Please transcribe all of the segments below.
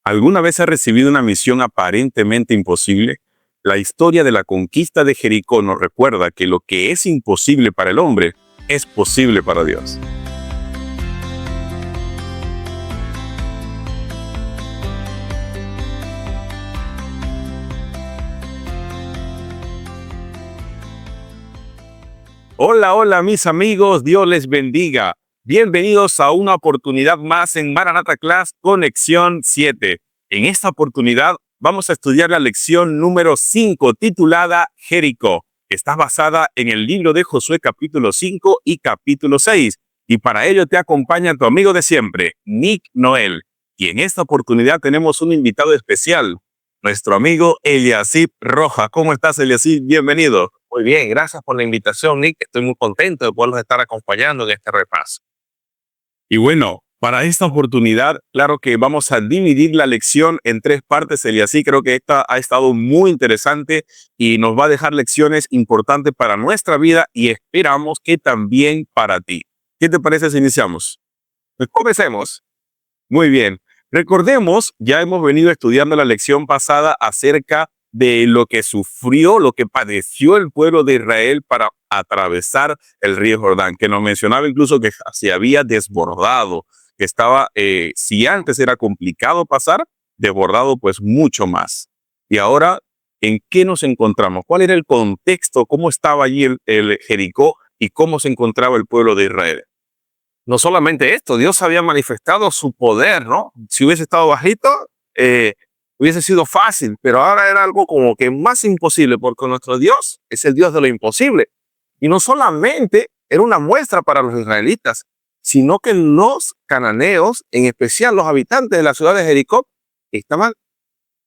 ¿Alguna vez has recibido una misión aparentemente imposible? La historia de la conquista de Jericó nos recuerda que lo que es imposible para el hombre es posible para Dios. Hola, hola mis amigos, Dios les bendiga. Bienvenidos a una oportunidad más en Maranatha Class Conexión 7. En esta oportunidad vamos a estudiar la lección número 5 titulada Jericó, que está basada en el libro de Josué capítulo 5 y capítulo 6. Y para ello te acompaña tu amigo de siempre, Nick Noel. Y en esta oportunidad tenemos un invitado especial, nuestro amigo Eliasib Roja. ¿Cómo estás, Eliasib? Bienvenido. Muy bien, gracias por la invitación, Nick. Estoy muy contento de poderlos estar acompañando en este repaso. Y bueno, para esta oportunidad, claro que vamos a dividir la lección en 3 partes, Eliasib. Creo que esta ha estado muy interesante y nos va a dejar lecciones importantes para nuestra vida y esperamos que también para ti. ¿Qué te parece si iniciamos? Pues comencemos. Muy bien. Recordemos, ya hemos venido estudiando la lección pasada acerca de lo que sufrió, lo que padeció el pueblo de Israel para atravesar el río Jordán, que nos mencionaba incluso que se había desbordado, que estaba, si antes era complicado pasar, desbordado pues mucho más. Y ahora, ¿en qué nos encontramos? ¿Cuál era el contexto? ¿Cómo estaba allí el Jericó y cómo se encontraba el pueblo de Israel? No solamente esto, Dios había manifestado su poder, ¿no? Si hubiese estado bajito, hubiese sido fácil, pero ahora era algo como que más imposible, porque nuestro Dios es el Dios de lo imposible. Y no solamente era una muestra para los israelitas, sino que los cananeos, en especial los habitantes de la ciudad de Jericó, estaban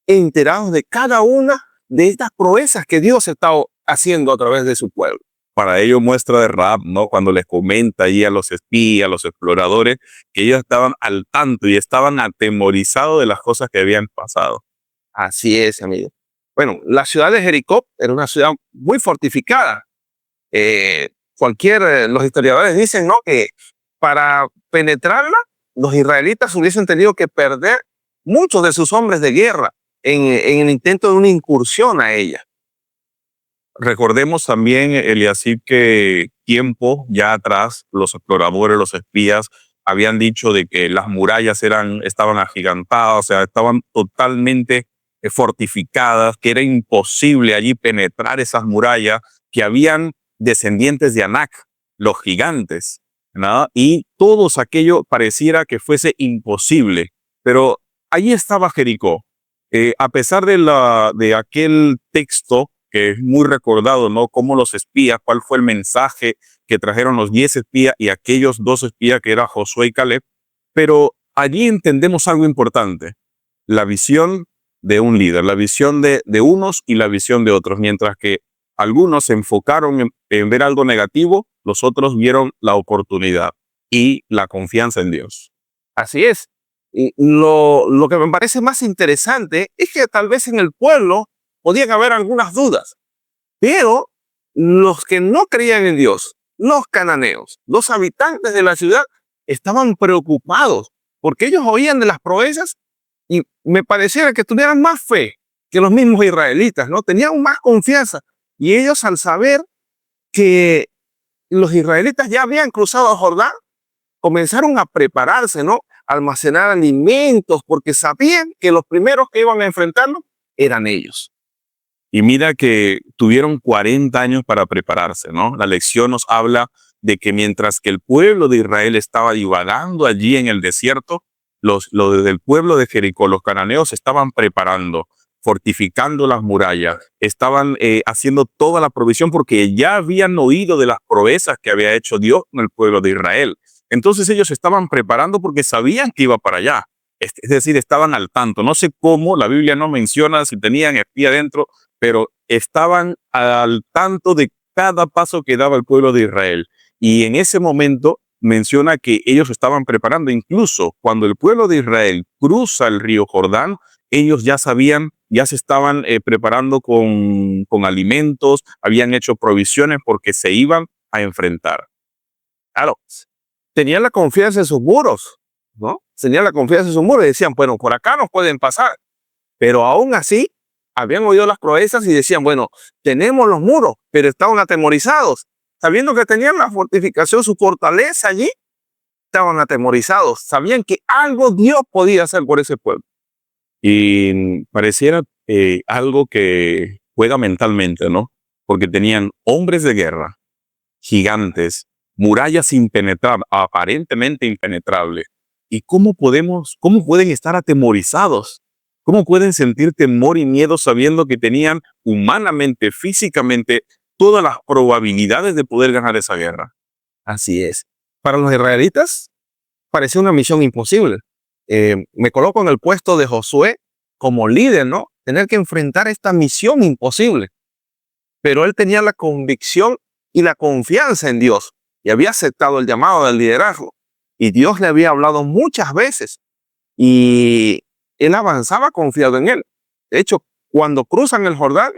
enterados de cada una de estas proezas que Dios estaba haciendo a través de su pueblo. Para ello muestra de Rahab, ¿no? Cuando les comenta ahí a los espías, a los exploradores, que ellos estaban al tanto y estaban atemorizados de las cosas que habían pasado. Así es, amigo. Bueno, la ciudad de Jericó era una ciudad muy fortificada. Los historiadores dicen, ¿no?, que para penetrarla, los israelitas hubiesen tenido que perder muchos de sus hombres de guerra en el intento de una incursión a ella. Recordemos también, Eliasib, que tiempo ya atrás los exploradores, los espías, habían dicho de que las murallas estaban agigantadas, o sea, estaban totalmente fortificadas, que era imposible allí penetrar esas murallas, que habían descendientes de Anak, los gigantes, ¿no? Y todo aquello pareciera que fuese imposible, pero allí estaba Jericó. A pesar de aquel texto que es muy recordado, ¿no? Cómo los espías, cuál fue el mensaje que trajeron los 10 espías y aquellos 2 espías que eran Josué y Caleb. Pero allí entendemos algo importante, la visión de un líder, la visión de unos y la visión de otros. Mientras que algunos se enfocaron en ver algo negativo, los otros vieron la oportunidad y la confianza en Dios. Así es. Y lo que me parece más interesante es que tal vez en el pueblo podían haber algunas dudas, pero los que no creían en Dios, los cananeos, los habitantes de la ciudad, estaban preocupados porque ellos oían de las proezas y me pareciera que tuvieran más fe que los mismos israelitas, ¿no? Tenían más confianza y ellos, al saber que los israelitas ya habían cruzado el Jordán, comenzaron a prepararse, ¿no? A almacenar alimentos, porque sabían que los primeros que iban a enfrentarlo eran ellos. Y mira que tuvieron 40 años para prepararse, ¿no? La lección nos habla de que mientras que el pueblo de Israel estaba divagando allí en el desierto, los del pueblo de Jericó, los cananeos, estaban preparando, fortificando las murallas, estaban haciendo toda la provisión porque ya habían oído de las proezas que había hecho Dios con el pueblo de Israel. Entonces ellos estaban preparando porque sabían que iba para allá. Es decir, estaban al tanto. No sé cómo, la Biblia no menciona si tenían espía dentro, pero estaban al tanto de cada paso que daba el pueblo de Israel. Y en ese momento menciona que ellos estaban preparando. Incluso cuando el pueblo de Israel cruza el río Jordán, ellos ya sabían, ya se estaban preparando con alimentos, habían hecho provisiones porque se iban a enfrentar. Claro, tenían la confianza en sus muros, ¿no? Tenían la confianza en sus muros y decían, bueno, por acá nos pueden pasar. Pero aún así, habían oído las proezas y decían, bueno, tenemos los muros, pero estaban atemorizados. Sabiendo que tenían la fortificación, su fortaleza allí, estaban atemorizados. Sabían que algo Dios podía hacer por ese pueblo. Y pareciera algo que juega mentalmente, ¿no? Porque tenían hombres de guerra, gigantes, murallas impenetrables, aparentemente impenetrables. ¿Y cómo pueden estar atemorizados? ¿Cómo pueden sentir temor y miedo sabiendo que tenían humanamente, físicamente, todas las probabilidades de poder ganar esa guerra? Así es. Para los israelitas, parecía una misión imposible. Me coloco en el puesto de Josué como líder, ¿no? Tener que enfrentar esta misión imposible. Pero él tenía la convicción y la confianza en Dios y había aceptado el llamado del liderazgo. Y Dios le había hablado muchas veces y él avanzaba confiado en él. De hecho, cuando cruzan el Jordán,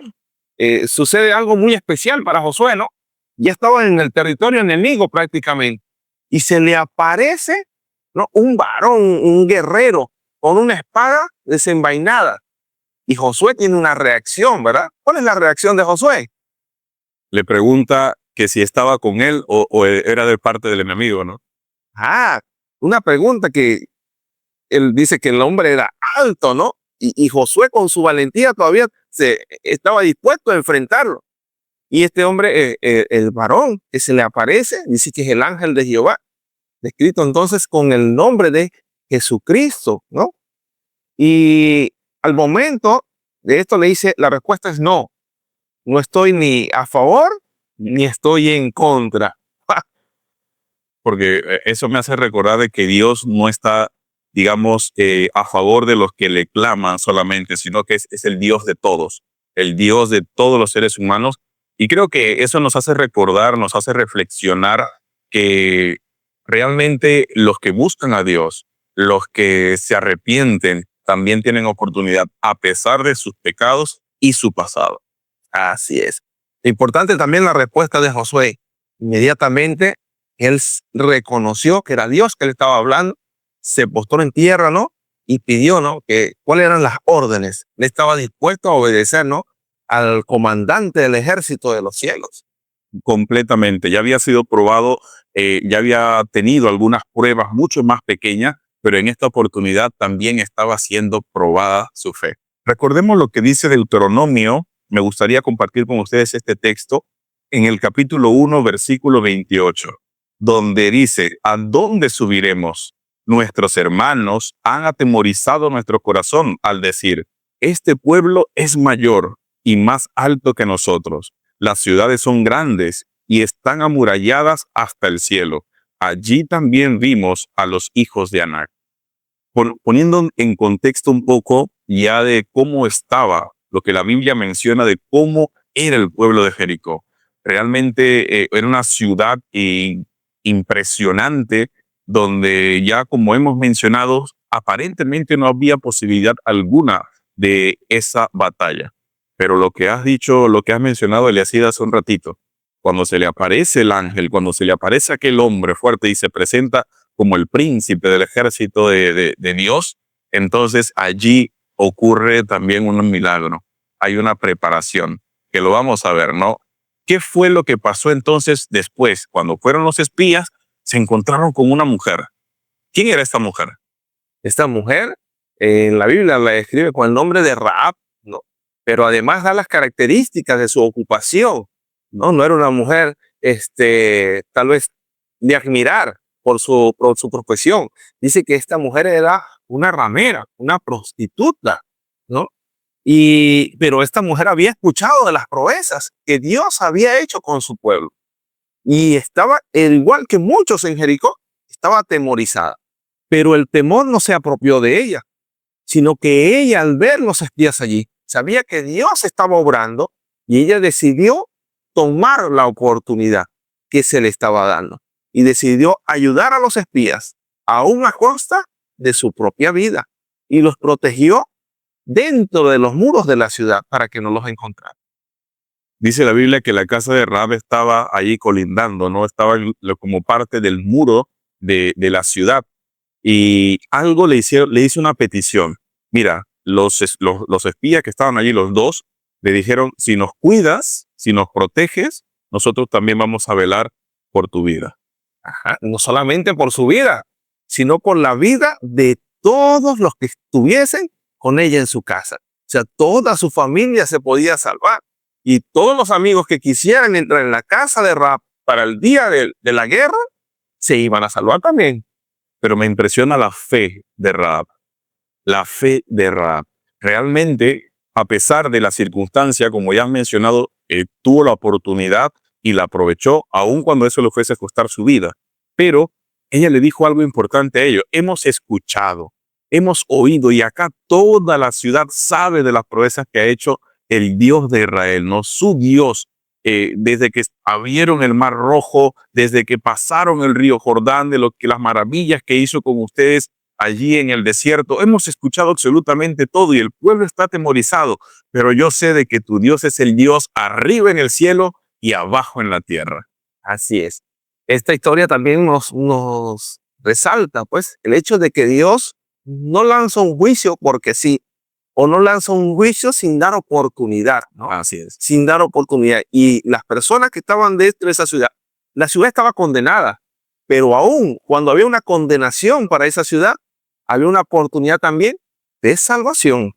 sucede algo muy especial para Josué, ¿no? Ya estaba en el territorio enemigo prácticamente y se le aparece, ¿no?, un varón, un guerrero con una espada desenvainada. Y Josué tiene una reacción, ¿verdad? ¿Cuál es la reacción de Josué? Le pregunta que si estaba con él o era de parte del enemigo, ¿no? Ah, una pregunta que él dice que el hombre era alto, ¿no? Y Josué con su valentía todavía estaba dispuesto a enfrentarlo. Y este hombre, el varón que se le aparece, dice que es el ángel de Jehová, descrito entonces con el nombre de Jesucristo, ¿no? Y al momento de esto le dice, la respuesta es no. No estoy ni a favor ni estoy en contra. Porque eso me hace recordar de que Dios no está, digamos, a favor de los que le claman solamente, sino que es el Dios de todos, el Dios de todos los seres humanos. Y creo que eso nos hace recordar, nos hace reflexionar que realmente los que buscan a Dios, los que se arrepienten, también tienen oportunidad a pesar de sus pecados y su pasado. Así es. Importante también la respuesta de Josué. Inmediatamente él reconoció que era Dios que le estaba hablando, se postró en tierra, ¿no? Y pidió, ¿no?, que cuáles eran las órdenes. Él estaba dispuesto a obedecer, ¿no?, al comandante del ejército de los cielos. Completamente. Ya había sido probado, ya había tenido algunas pruebas mucho más pequeñas, pero en esta oportunidad también estaba siendo probada su fe. Recordemos lo que dice Deuteronomio. Me gustaría compartir con ustedes este texto en el capítulo 1, versículo 28, donde dice, ¿a dónde subiremos? Nuestros hermanos han atemorizado nuestro corazón al decir, este pueblo es mayor y más alto que nosotros. Las ciudades son grandes y están amuralladas hasta el cielo. Allí también vimos a los hijos de Anac. Poniendo en contexto un poco ya de cómo estaba, lo que la Biblia menciona de cómo era el pueblo de Jericó. Realmente era una ciudad impresionante donde ya, como hemos mencionado, aparentemente no había posibilidad alguna de esa batalla. Pero lo que has dicho, lo que has mencionado, Eliacida, hace un ratito, cuando se le aparece el ángel, cuando se le aparece aquel hombre fuerte y se presenta como el príncipe del ejército de Dios, entonces allí ocurre también un milagro. Hay una preparación, que lo vamos a ver, ¿no? ¿Qué fue lo que pasó entonces después? Cuando fueron los espías, se encontraron con una mujer. ¿Quién era esta mujer? Esta mujer, en la Biblia la describe con el nombre de Rahab, ¿no? Pero además da las características de su ocupación, ¿no? No era una mujer, tal vez de admirar por su profesión. Dice que esta mujer era una ramera, una prostituta, ¿no? Pero esta mujer había escuchado de las proezas que Dios había hecho con su pueblo. Y estaba, igual que muchos en Jericó, estaba atemorizada. Pero el temor no se apropió de ella, sino que ella, al ver los espías allí, sabía que Dios estaba obrando y ella decidió tomar la oportunidad que se le estaba dando y decidió ayudar a los espías, aún a costa de su propia vida, y los protegió dentro de los muros de la ciudad para que no los encontraran. Dice la Biblia que la casa de Rahab estaba allí colindando, ¿no? Estaba como parte del muro de la ciudad. y algo le hizo una petición. Mira, los espías que estaban allí, los dos, le dijeron, si nos cuidas, si nos proteges, nosotros también vamos a velar por tu vida. Ajá, no solamente por su vida, sino por la vida de todos los que estuviesen con ella en su casa. O sea, toda su familia se podía salvar. Y todos los amigos que quisieran entrar en la casa de Rahab para el día de la guerra, se iban a salvar también. Pero me impresiona la fe de Rahab. La fe de Rahab. Realmente, a pesar de la circunstancia, como ya has mencionado, tuvo la oportunidad y la aprovechó, aun cuando eso le fuese a costar su vida. Pero ella le dijo algo importante a ellos. Hemos escuchado, hemos oído, y acá toda la ciudad sabe de las proezas que ha hecho el Dios de Israel, ¿no? Su Dios, desde que abrieron el Mar Rojo, desde que pasaron el río Jordán, de las maravillas que hizo con ustedes allí en el desierto. Hemos escuchado absolutamente todo y el pueblo está atemorizado, pero yo sé de que tu Dios es el Dios arriba en el cielo y abajo en la tierra. Así es. Esta historia también nos resalta, pues, el hecho de que Dios no lanza un juicio porque sí, o no lanza un juicio sin dar oportunidad, ¿no? Así es. Sin dar oportunidad. Y las personas que estaban dentro de esa ciudad, la ciudad estaba condenada, pero aún cuando había una condenación para esa ciudad, había una oportunidad también de salvación.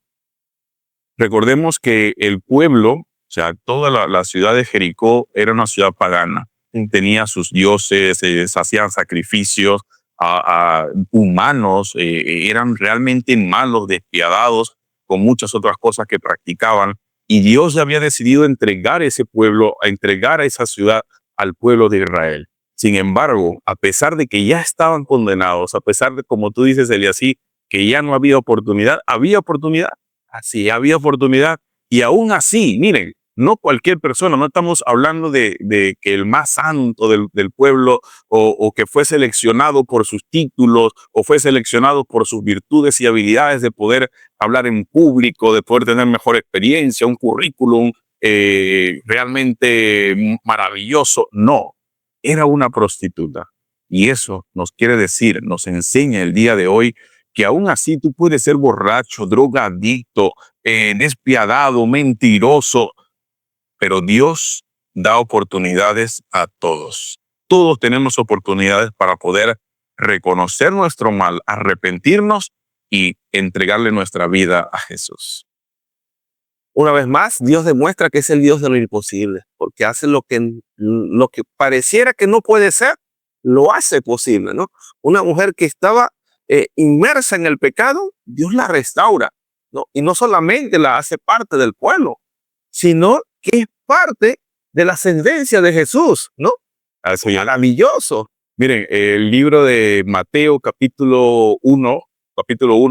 Recordemos que el pueblo, o sea, toda la ciudad de Jericó era una ciudad pagana. Tenía sus dioses, hacían sacrificios a humanos, eran realmente malos, despiadados, con muchas otras cosas que practicaban. Y Dios ya había decidido entregar ese pueblo, a entregar a esa ciudad al pueblo de Israel. Sin embargo, a pesar de que ya estaban condenados, a pesar de, como tú dices, Eliasí, que ya no había oportunidad, había oportunidad. Así, había oportunidad. Y aún así, miren, no cualquier persona, no estamos hablando de que el más santo del pueblo o que fue seleccionado por sus títulos o fue seleccionado por sus virtudes y habilidades de poder hablar en público, de poder tener mejor experiencia, un currículum realmente maravilloso. No, era una prostituta. Y eso nos quiere decir, nos enseña el día de hoy que aún así tú puedes ser borracho, drogadicto, despiadado, mentiroso, pero Dios da oportunidades a todos. Todos tenemos oportunidades para poder reconocer nuestro mal, arrepentirnos y entregarle nuestra vida a Jesús. Una vez más, Dios demuestra que es el Dios de lo imposible, porque hace lo que pareciera que no puede ser, lo hace posible, ¿no? Una mujer que estaba inmersa en el pecado, Dios la restaura, ¿no? Y no solamente la hace parte del pueblo, sino que es parte de la ascendencia de Jesús, ¿no? Así es. Maravilloso. Miren, el libro de Mateo capítulo 1,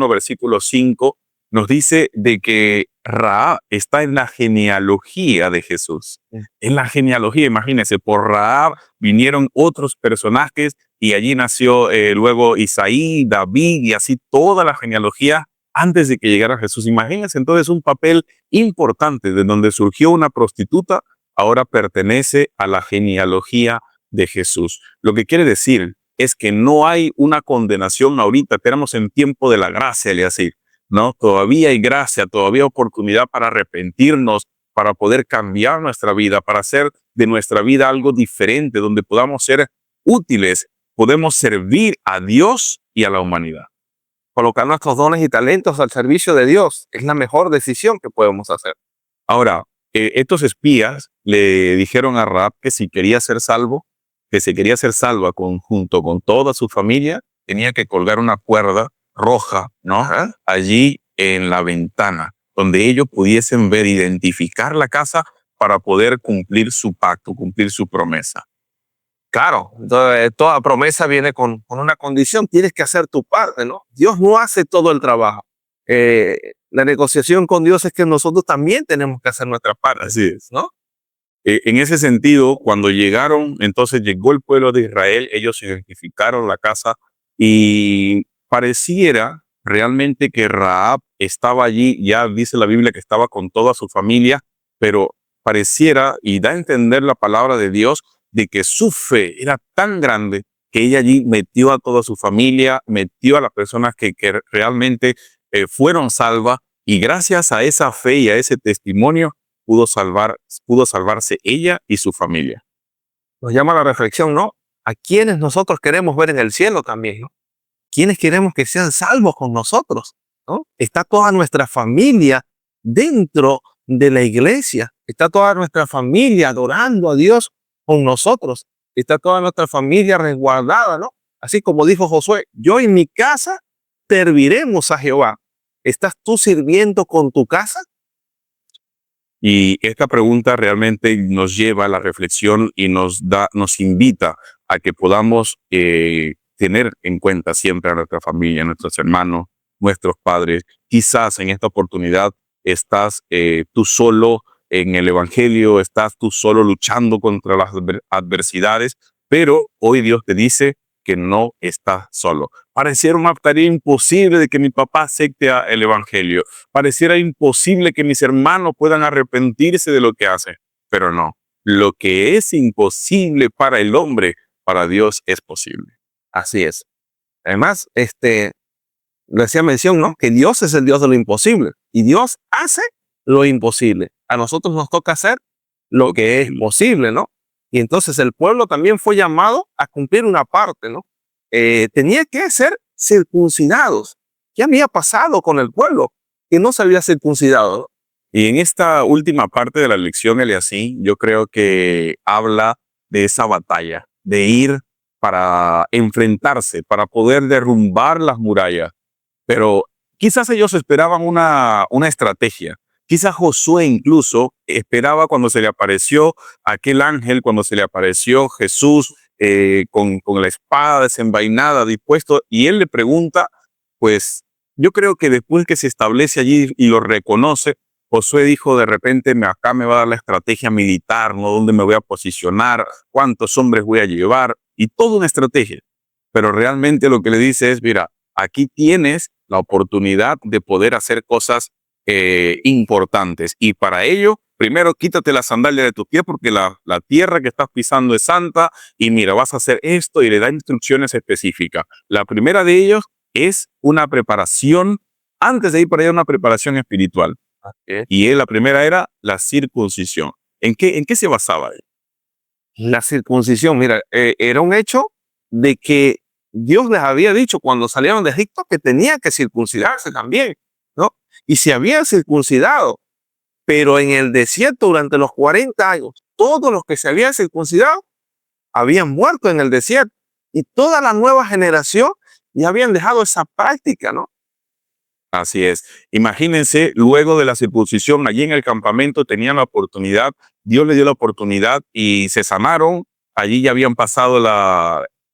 versículo 5, nos dice de que Rahab está en la genealogía de Jesús. En la genealogía, imagínense, por Rahab vinieron otros personajes y allí nació luego Isaí, David y así toda la genealogía antes de que llegara Jesús. Imagínense entonces un papel importante de donde surgió una prostituta, ahora pertenece a la genealogía de Jesús. Lo que quiere decir es que no hay una condenación ahorita, tenemos en tiempo de la gracia, y así, ¿no? Todavía hay gracia, todavía hay oportunidad para arrepentirnos, para poder cambiar nuestra vida, para hacer de nuestra vida algo diferente, donde podamos ser útiles, podemos servir a Dios y a la humanidad. Colocar nuestros dones y talentos al servicio de Dios es la mejor decisión que podemos hacer. Ahora, estos espías le dijeron a Rahab que si quería ser salvo, que si quería ser salva junto con toda su familia, tenía que colgar una cuerda roja, ¿no? Ajá. Allí en la ventana, donde ellos pudiesen ver, identificar la casa para poder cumplir su pacto, cumplir su promesa. Claro, entonces, toda promesa viene con una condición, tienes que hacer tu parte, ¿no? Dios no hace todo el trabajo. La negociación con Dios es que nosotros también tenemos que hacer nuestra parte. Así es, ¿no? En ese sentido, cuando llegaron, entonces llegó el pueblo de Israel, ellos identificaron la casa y pareciera realmente que Rahab estaba allí, ya dice la Biblia que estaba con toda su familia, pero pareciera y da a entender la palabra de Dios de que su fe era tan grande que ella allí metió a toda su familia, metió a las personas que realmente fueron salvas, y gracias a esa fe y a ese testimonio pudo salvarse ella y su familia. Nos llama a la reflexión, ¿no? ¿A quiénes nosotros queremos ver en el cielo también, ¿no? ¿Quiénes queremos que sean salvos con nosotros, ¿no? Está toda nuestra familia dentro de la iglesia. Está toda nuestra familia adorando a Dios con nosotros. Está toda nuestra familia resguardada, ¿no? Así como dijo Josué, yo y mi casa serviremos a Jehová. ¿Estás tú sirviendo con tu casa? Y esta pregunta realmente nos lleva a la reflexión y nos invita a que podamos tener en cuenta siempre a nuestra familia, a nuestros hermanos, nuestros padres. Quizás en esta oportunidad estás tú solo en el evangelio, estás tú solo luchando contra las adversidades, pero hoy Dios te dice que no estás solo. Pareciera una tarea imposible de que mi papá acepte el evangelio. Pareciera imposible que mis hermanos puedan arrepentirse de lo que hacen, pero no. Lo que es imposible para el hombre, para Dios es posible. Así es. Además, le hacía mención, ¿no? Que Dios es el Dios de lo imposible y Dios hace lo imposible. A nosotros nos toca hacer lo que es posible, ¿no? Y entonces el pueblo también fue llamado a cumplir una parte, ¿no? Tenía que ser circuncidados. ¿Qué había pasado con el pueblo que no se había circuncidado, ¿no? Y en esta última parte de la lección, Eliasí, yo creo que habla de esa batalla, de ir para enfrentarse, para poder derrumbar las murallas. Pero quizás ellos esperaban una estrategia. Quizás Josué incluso esperaba cuando se le apareció aquel ángel, cuando se le apareció Jesús con la espada desenvainada, dispuesto, y él le pregunta, pues yo creo que después que se establece allí y lo reconoce, Josué dijo de repente, acá me va a dar la estrategia militar, ¿no? ¿Dónde me voy a posicionar? ¿Cuántos hombres voy a llevar? Y toda una estrategia. Pero realmente lo que le dice es, mira, aquí tienes la oportunidad de poder hacer cosas importantes. Y para ello, primero quítate la sandalia de tus pies porque la tierra que estás pisando es santa y mira, vas a hacer esto, y le da instrucciones específicas. La primera de ellos es una preparación, antes de ir para allá, una preparación espiritual. Y la primera era la circuncisión. ¿En qué se basaba? La circuncisión, mira, era un hecho de que Dios les había dicho cuando salieron de Egipto que tenían que circuncidarse también, ¿no? Y se habían circuncidado, pero en el desierto durante los 40 años, todos los que se habían circuncidado habían muerto en el desierto, y toda la nueva generación ya habían dejado esa práctica, ¿no? Así es. Imagínense, luego de la circuncisión, allí en el campamento tenían la oportunidad, Dios les dio la oportunidad y se sanaron. Allí ya habían pasado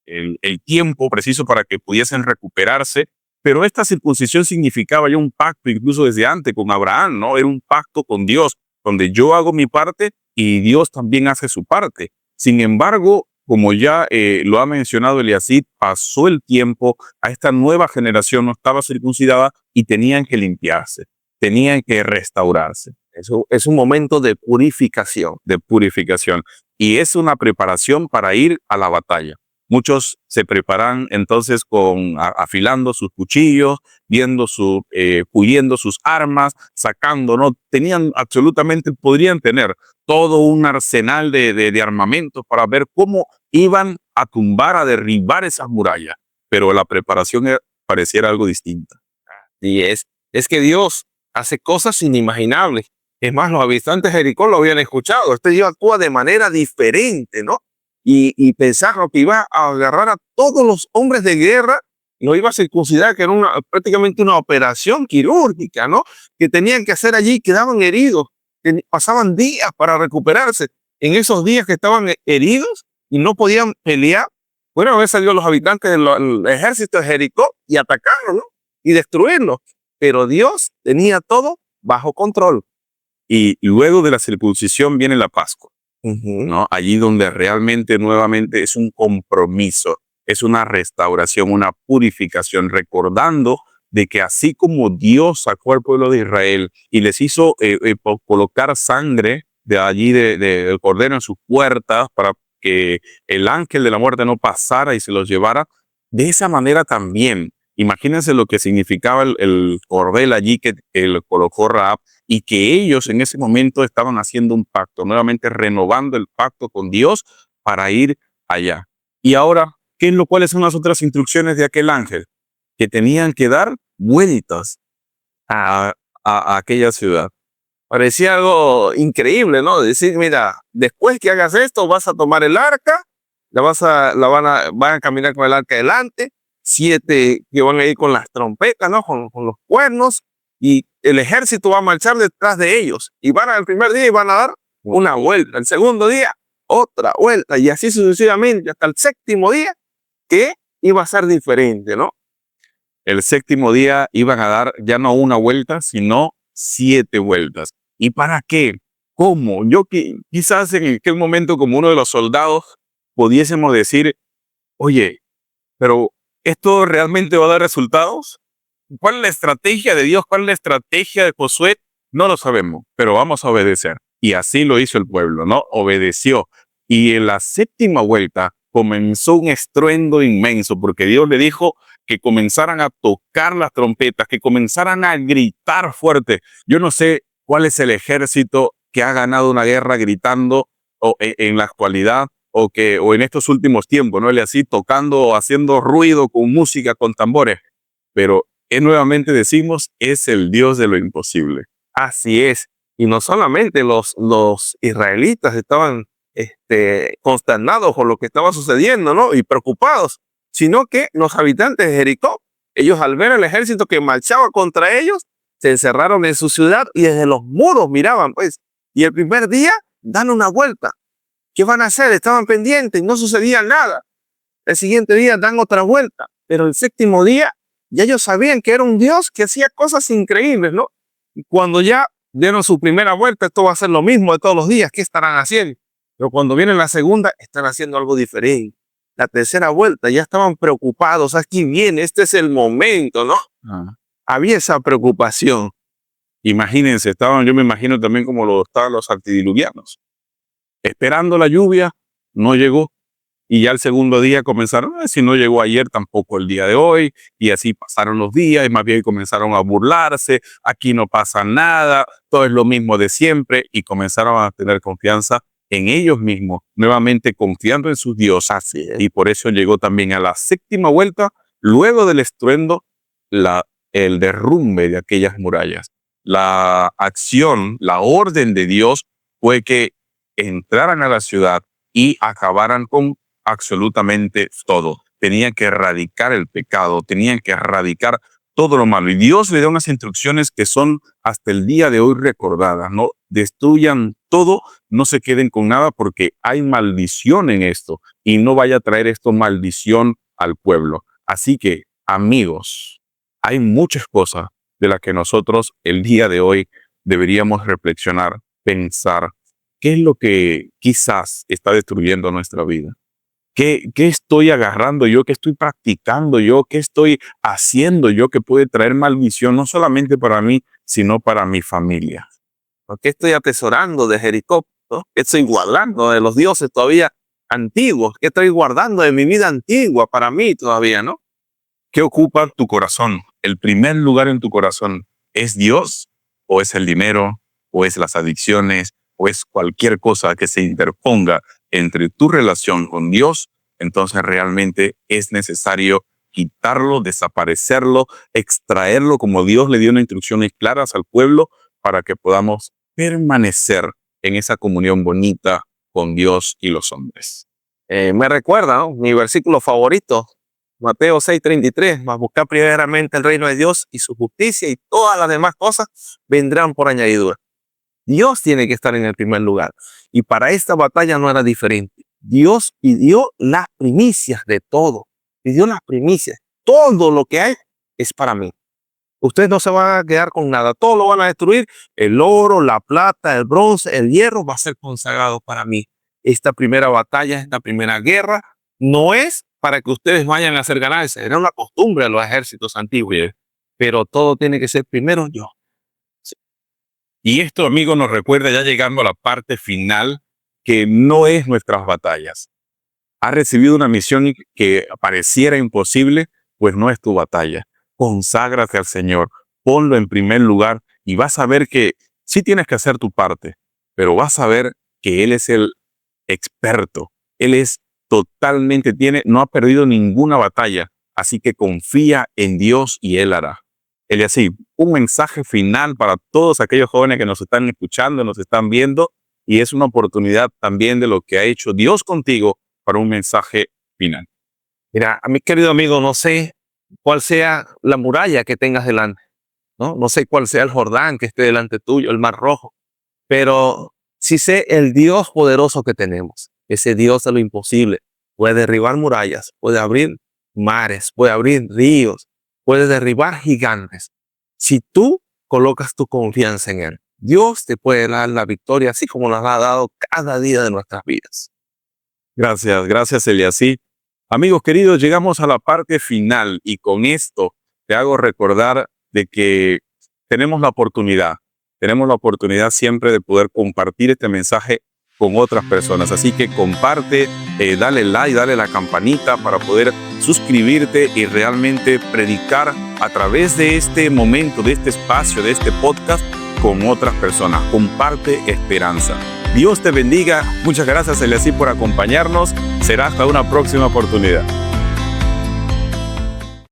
el tiempo preciso para que pudiesen recuperarse. Pero esta circuncisión significaba ya un pacto, incluso desde antes con Abraham, ¿no? Era un pacto con Dios, donde yo hago mi parte y Dios también hace su parte. Sin embargo, como ya lo ha mencionado Eliasib, pasó el tiempo, a esta nueva generación no estaba circuncidada y tenían que limpiarse, tenían que restaurarse. Eso es un momento de purificación. De purificación. Y es una preparación para ir a la batalla. Muchos se preparan entonces afilando sus cuchillos, puliendo sus armas, sacando, ¿no? Podrían tener todo un arsenal de armamentos para ver cómo iban a tumbar, a derribar esas murallas. Pero la preparación pareciera algo distinta. Y es que Dios hace cosas inimaginables. Es más, los habitantes de Jericó lo habían escuchado. Dios actúa de manera diferente, ¿no? Y pensaron que iba a agarrar a todos los hombres de guerra, lo iba a circuncidar, que era prácticamente una operación quirúrgica, ¿no? Que tenían que hacer allí, quedaban heridos, pasaban días para recuperarse. En esos días que estaban heridos y no podían pelear, bueno, habían salido los habitantes del ejército de Jericó y atacarlo, ¿no? Y destruirlo. Pero Dios tenía todo bajo control. Y luego de la circuncisión viene la Pascua. ¿No? Allí donde realmente nuevamente es un compromiso, es una restauración, una purificación, recordando de que así como Dios sacó al pueblo de Israel y les hizo colocar sangre de allí del cordero en sus puertas para que el ángel de la muerte no pasara y se los llevara. De esa manera también, imagínense lo que significaba el cordel allí que le colocó Rahab, y que ellos en ese momento estaban haciendo un pacto, nuevamente renovando el pacto con Dios para ir allá. Y ahora, ¿cuáles son las otras instrucciones de aquel ángel? Que tenían que dar vueltas a aquella ciudad. Parecía algo increíble, ¿no? Decir, mira, después que hagas esto, vas a tomar el arca, van a caminar con el arca delante, 7 que van a ir con las trompetas, ¿no? Con los cuernos, y el ejército va a marchar detrás de ellos. Y van al primer día y van a dar una vuelta. El segundo día, otra vuelta, y así sucesivamente, hasta el séptimo día, que iba a ser diferente, ¿no? El séptimo día iban a dar ya no una vuelta, sino 7 vueltas. ¿Y para qué? ¿Cómo? Quizás en aquel momento, como uno de los soldados, pudiésemos decir, oye, pero ¿esto realmente va a dar resultados? ¿Cuál es la estrategia de Dios? ¿Cuál es la estrategia de Josué? No lo sabemos, pero vamos a obedecer. Y así lo hizo el pueblo, ¿no? Obedeció. Y en la séptima vuelta comenzó un estruendo inmenso, porque Dios le dijo que comenzaran a tocar las trompetas, que comenzaran a gritar fuerte. Yo no sé cuál es el ejército que ha ganado una guerra gritando en la actualidad, o en estos últimos tiempos, ¿no? Así tocando, haciendo ruido con música, con tambores. Pero nuevamente decimos, es el Dios de lo imposible. Así es. Y no solamente los israelitas estaban consternados por lo que estaba sucediendo, ¿no? Y preocupados, sino que los habitantes de Jericó, ellos al ver el ejército que marchaba contra ellos, se encerraron en su ciudad y desde los muros miraban, pues. Y el primer día dan una vuelta. ¿Qué van a hacer? Estaban pendientes y no sucedía nada. El siguiente día dan otra vuelta. Pero el séptimo día ya ellos sabían que era un Dios que hacía cosas increíbles, ¿no? Y cuando ya dieron su primera vuelta, esto va a ser lo mismo de todos los días. ¿Qué estarán haciendo? Pero cuando viene la segunda, están haciendo algo diferente. La tercera vuelta, ya estaban preocupados. Aquí viene, este es el momento, ¿no? Había esa preocupación. Imagínense, yo me imagino también como estaban los antediluvianos, esperando la lluvia, no llegó, y ya el segundo día comenzaron, si no llegó ayer, tampoco el día de hoy, y así pasaron los días, y más bien comenzaron a burlarse, aquí no pasa nada, todo es lo mismo de siempre, y comenzaron a tener confianza en ellos mismos, nuevamente confiando en sus dioses, y por eso llegó también a la séptima vuelta, luego del estruendo, el derrumbe de aquellas murallas. La acción, la orden de Dios fue que entraran a la ciudad y acabaran con absolutamente todo. Tenían que erradicar el pecado, tenían que erradicar todo lo malo. Y Dios le da unas instrucciones que son hasta el día de hoy recordadas, ¿no? Destruyan todo, no se queden con nada, porque hay maldición en esto y no vaya a traer esto maldición al pueblo. Así que, amigos, hay muchas cosas de las que nosotros el día de hoy deberíamos reflexionar, pensar. ¿Qué es lo que quizás está destruyendo nuestra vida? ¿Qué estoy agarrando yo? ¿Qué estoy practicando yo? ¿Qué estoy haciendo yo que puede traer maldición no solamente para mí, sino para mi familia? ¿Qué estoy atesorando de Jericó? ¿No? ¿Qué estoy guardando de los dioses todavía antiguos? ¿Qué estoy guardando de mi vida antigua para mí todavía, no? ¿Qué ocupa tu corazón? ¿El primer lugar en tu corazón es Dios, o es el dinero, o es las adicciones, o es cualquier cosa que se interponga entre tu relación con Dios? Entonces realmente es necesario quitarlo, desaparecerlo, extraerlo, como Dios le dio unas instrucciones claras al pueblo para que podamos permanecer en esa comunión bonita con Dios y los hombres. Me recuerda, ¿no? Mi versículo favorito, Mateo 6:33, mas buscar primeramente el reino de Dios y su justicia, y todas las demás cosas vendrán por añadidura. Dios tiene que estar en el primer lugar. Y para esta batalla no era diferente. Dios pidió las primicias de todo. Pidió las primicias. Todo lo que hay es para mí. Ustedes no se van a quedar con nada. Todo lo van a destruir. El oro, la plata, el bronce, el hierro va a ser consagrado para mí. Esta primera batalla, esta primera guerra, no es para que ustedes vayan a hacer ganancias. Era una costumbre de los ejércitos antiguos. Pero todo tiene que ser primero yo. Y esto, amigos, nos recuerda, ya llegando a la parte final, que no es nuestras batallas. has recibido una misión que pareciera imposible, pues no es tu batalla. Conságrate al Señor, ponlo en primer lugar y vas a ver que sí tienes que hacer tu parte, pero vas a ver que Él es el experto. Él es totalmente, no ha perdido ninguna batalla, así que confía en Dios y Él hará. Eliasib, un mensaje final para todos aquellos jóvenes que nos están escuchando, nos están viendo, y es una oportunidad también de lo que ha hecho Dios contigo para un mensaje final. Mira, a mi querido amigo, no sé cuál sea la muralla que tengas delante, ¿no? No sé cuál sea el Jordán que esté delante tuyo, el Mar Rojo, pero sí sé el Dios poderoso que tenemos, ese Dios de lo imposible. Puede derribar murallas, puede abrir mares, puede abrir ríos, puede derribar gigantes. Si tú colocas tu confianza en Él, Dios te puede dar la victoria, así como nos ha dado cada día de nuestras vidas. Gracias Eliasib. Amigos queridos, llegamos a la parte final y con esto te hago recordar de que tenemos la oportunidad siempre de poder compartir este mensaje con otras personas. Así que comparte, dale like, dale la campanita para poder suscribirte y realmente predicar a través de este momento, de este espacio, de este podcast con otras personas. Comparte esperanza. Dios te bendiga. Muchas gracias, Eliasib, por acompañarnos. Será hasta una próxima oportunidad.